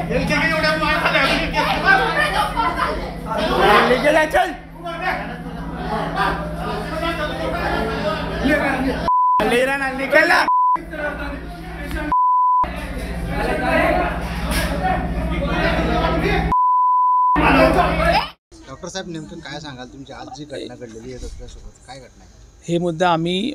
Doctor साहेब नेमकं काय सांगाल तुमची आज जी घटना घडलेली आहे त्याच्यासोबत काय घटना आहे? हे मुद्दा आम्ही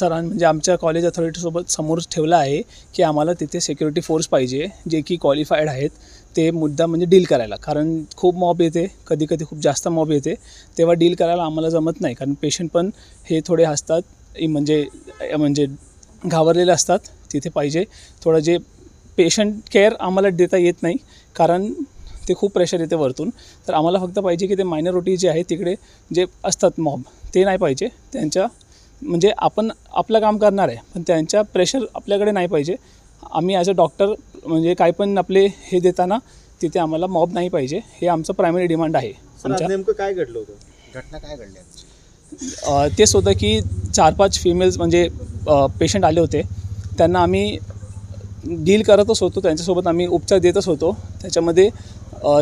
म्हणजे आमच्या कॉलेज अथॉरिटीसोबत समोर ठेवला आहे की आम्हाला तिथे सिक्युरिटी फोर्स पाहिजे जे की क्वालिफाईड आहेत ते मुद्दा म्हणजे डील करायला, कारण खूप मॉब येते, कधी कधी खूप जास्त मॉब येते, तेव्हा डील करायला आम्हाला जमत नाही, कारण पेशंट पण हे थोडे असतात म्हणजे घाबरलेले असतात. तिथे पाहिजे थोडं जे पेशंट केअर आम्हाला देता येत नाही, कारण ते खूप प्रेशर येते वरतून. तर आम्हाला फक्त पाहिजे की ते मायनॉरिटी जे आहे तिकडे जे असतात मॉब ते नाही पाहिजे. त्यांच्या म्हणजे आपण आपलं काम करणार आहे पण त्यांच्या प्रेशर आपल्याकडे नाही पाहिजे. आम्ही ॲज अ डॉक्टर म्हणजे काय पण आपले हे देताना तिथे आम्हाला मॉब नाही पाहिजे, हे आमचं प्रायमरी डिमांड आहे. नेमकं काय घडलं होतं? घटना काय घडली? तेच होतं की 4-5 फिमेल्स म्हणजे पेशंट आले होते, त्यांना आम्ही डील करतच होतो, त्यांच्यासोबत आम्ही उपचार देतच होतो. त्याच्यामध्ये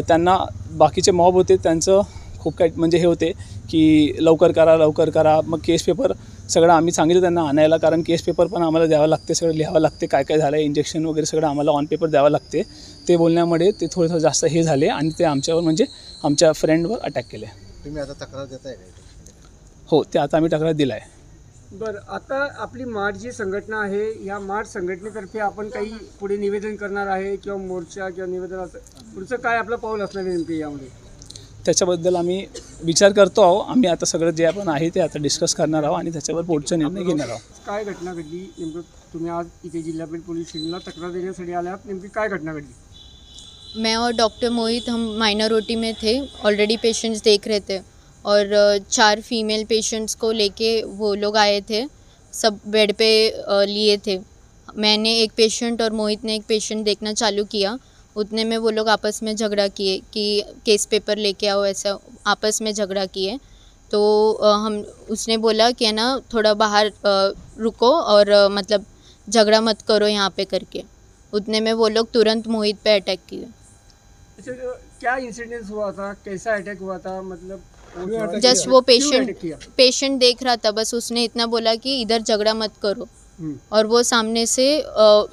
त्यांना बाकीचे मॉब होते, त्यांचं खूप काही म्हणजे हे होते की लवकर करा. मग केस पेपर सगळं आम्ही सांगितलं त्यांना आणायला, कारण केस पेपर पण आम्हाला द्यावं लागते, सगळं लिहावं लागते, काय काय झालं आहे, इंजेक्शन वगैरे सगळं आम्हाला ऑन पेपर द्यावं लागते. ते बोलण्यामुळे ते थोडंसं जास्त हे झाले आणि ते आमच्यावर म्हणजे आमच्या फ्रेंडवर अटॅक केले. तुम्ही आता तक्रार देताय का? हो, ते आता आम्ही तक्रार दिला आहे. बरं, आता आपली मार्च जी संघटना आहे या मार्च संघटनेतर्फे आपण काही पुढे निवेदन करणार आहे किंवा मोर्चा किंवा निवेदन असं पुढचं काय आपलं पाऊल असणार आहे नेमकं यामध्ये? त्याच्याबद्दल आम्ही विचार करतो आहोत. आम्ही आता सगळं जे आपण आहे ते आता डिस्कस करणार आहोत आणि त्याच्यावर पुढचा निर्णय घेणार आहोत. काय घटना घडली नेमकं? तुम्ही आज इथे जिल्हा पोलीस स्टेशनला तक्रार देण्यासाठी आले आहात, नेमकी काय घटना घडली? मैं और डॉक्टर मोहित हम माइनर ओटी में थे, ऑलरेडी पेशेंट्स देख रहे थे और 4 फीमेल पेशेंट्स को लेके वो लोग आए थे, सब बेड पे लिए थे. मैंने एक पेशेंट और मोहित ने एक पेशेंट देखना चालू किया. उतने में वो लोग आपस में झगड़ा किए कि केस पेपर लेके आओ, ऐसा आपस में झगड़ा किए. तो हम उसने बोला कि है ना थोड़ा बाहर रुको और मतलब झगड़ा मत करो यहाँ पे करके. उतने में वो लोग तुरंत मोहित पे अटैक किए. अच्छा, क्या इंसिडेंस हुआ था, कैसा अटैक हुआ था? मतलब जस्ट वो पेशेंट देख रहा था, बस उसने इतना बोला कि इधर झगड़ा मत करो और वो सामने से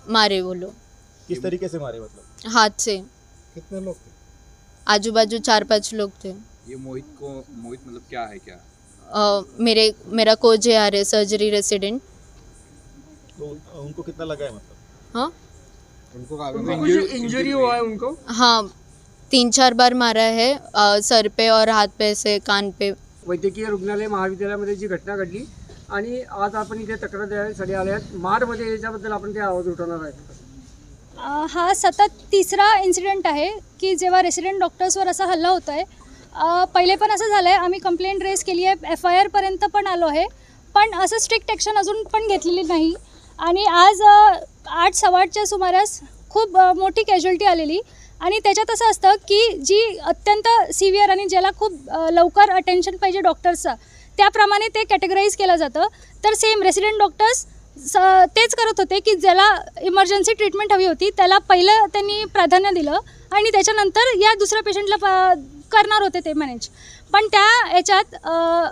मारे वो लोग. किस तरीके से मारे? मतलब हाथ से. कितने लोग थे? आजू बाजू 4-5 लोग थे. ये मोहित मतलब क्या है? मेरा कोच है सर्जरी रेसिडेंट. तो उनको कितना लगा है? मतलब हाँ, उनको कुछ इंजरी हुआ है उनको? हाँ, 3-4 बार मारा है सर पे और हाथ पे से कान पे. वैद्यकीय रुग्णालय महाविद्यालयामध्ये जी घटना घडली आणि आज आपण इथे तक्रार द्यायसाठी आले आहात. मारमध्ये याच्याबद्दल आपण ते आवाज उठवणार आहे. हा सतत तिसरा इन्सिडेंट आहे की जेव्हा रेसिडेंट डॉक्टर्सवर असा हल्ला होतो आहे. पहिले पण असं झालं आहे, आम्ही कंप्लेंट रेस केली आहे, FIR पर्यंत पण आलो आहे, पण असं स्ट्रिक्ट ॲक्शन अजून पण घेतलेली नाही. आणि आज 8-8:15च्या सुमारास खूप मोठी कॅज्युअल्टी आलेली. आणि त्याच्यात असं असतं की जी अत्यंत सिव्हिअर आणि ज्याला खूप लवकर अटेन्शन पाहिजे डॉक्टर्सचा, त्याप्रमाणे ते कॅटेगराईज केलं जातं. तर सेम रेसिडेंट डॉक्टर्स तेच करत होते की ज्याला इमर्जन्सी ट्रीटमेंट हवी होती त्याला पहिलं त्यांनी प्राधान्य दिलं आणि त्याच्यानंतर या दुसऱ्या पेशंटला करणार होते ते मॅनेज. पण त्या याच्यात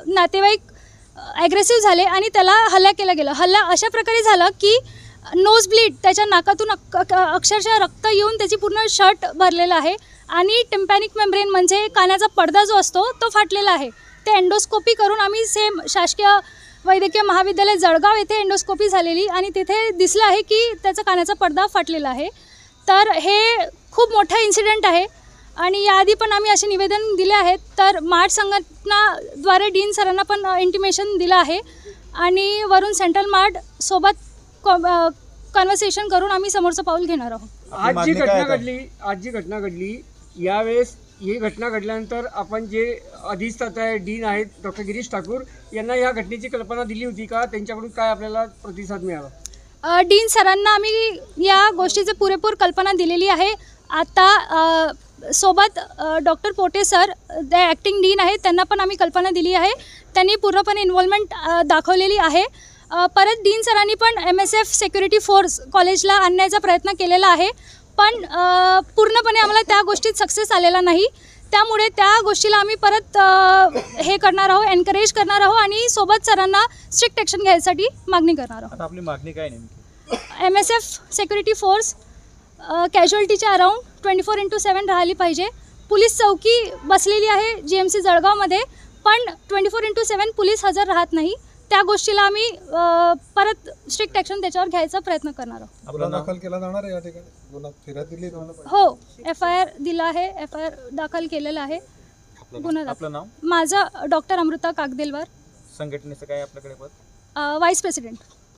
नातेवाईक ॲग्रेसिव्ह झाले आणि त्याला हल्ला केला गेला. हल्ला अशा प्रकारे झाला की नोज ब्लीड, त्याच्या नाकातून अक्षरशः रक्त येऊन त्याची पूर्ण शर्ट भरलेलं आहे आणि टिम्पॅनिक मेम्ब्रेन म्हणजे कानाचा पडदा जो असतो तो फाटलेला आहे. ते एंडोस्कोपी करून आम्ही सेम शासकीय वैद्यकीय महाविद्यालय जळगाव येथे एंडोस्कोपी झालेली आणि तिथे दिसलं आहे की त्याचा कानाचा पडदा फाटलेला आहे. तर हे खूप मोठा इन्सिडेंट आहे आणि याआधी पण आम्ही असे निवेदन दिले आहेत. तर मार्च संघटनाद्वारे डीन सरांना पण इंटिमेशन दिलं आहे आणि वरून सेंट्रल मार्ट सोबत कन्व्हर्सेशन करून आम्ही समोरचं पाऊल घेणार आहोत. आज जी घटना घडली यावेळेस ही घटना घडल्यानंतर आपण जे अधिष्ठाता आहे डीन आहेत डॉक्टर गिरीश ठाकूर यांना या घटनेची कल्पना दिली होती का? त्यांच्याकडून काय आपल्याला प्रतिसाद मिळाला? डीन सरांना आम्ही या गोष्टीची पुरेपूर कल्पना दिलेली आहे. आता सोबत डॉक्टर पोटे सर जे ॲक्टिंग डीन आहेत त्यांना पण आम्ही कल्पना दिली आहे. त्यांनी पूर्णपणे इन्व्हॉल्वमेंट दाखवलेली आहे. परत डीन सरांनी पण MSF सिक्युरिटी फोर्स कॉलेजला आणण्याचा प्रयत्न केलेला आहे. पण पूर्णपणे आम्हाला त्या गोष्टीत सक्सेस आलेला नाही. त्यामुळे त्या गोष्टीला आम्ही परत हे करणार आहोत, एनकरेज करणार आहोत आणि सोबत सरांना स्ट्रिक्ट ॲक्शन घ्यायसाठी मागणी करणार आहोत. आता आपली मागणी काय नेमकी? MSF सिक्युरिटी फोर्स कॅज्युअल्टीच्या अराऊंड 24/7 राहिली पाहिजे. पोलीस चौकी बसलेली आहे GMC जळगावमध्ये, पण 24/7 पोलीस हजर राहत नाही. त्या गोष्टीला आम्ही परत स्ट्रिक्ट ॲक्शन त्याच्यावर घ्यायचा प्रयत्न करणार आहोत. आपलं नाव? दाखल केला जाणार आहे या ठिकाणी गुन्हा फिर्याद दिली हो, FIR दिला आहे, FIR दाखल केलेला आहे. गुन्हा आपलं नाव? माझं डॉक्टर अमृता कागदेलवार, संघटनेचं काय आपल्याकडे पद? Vice president.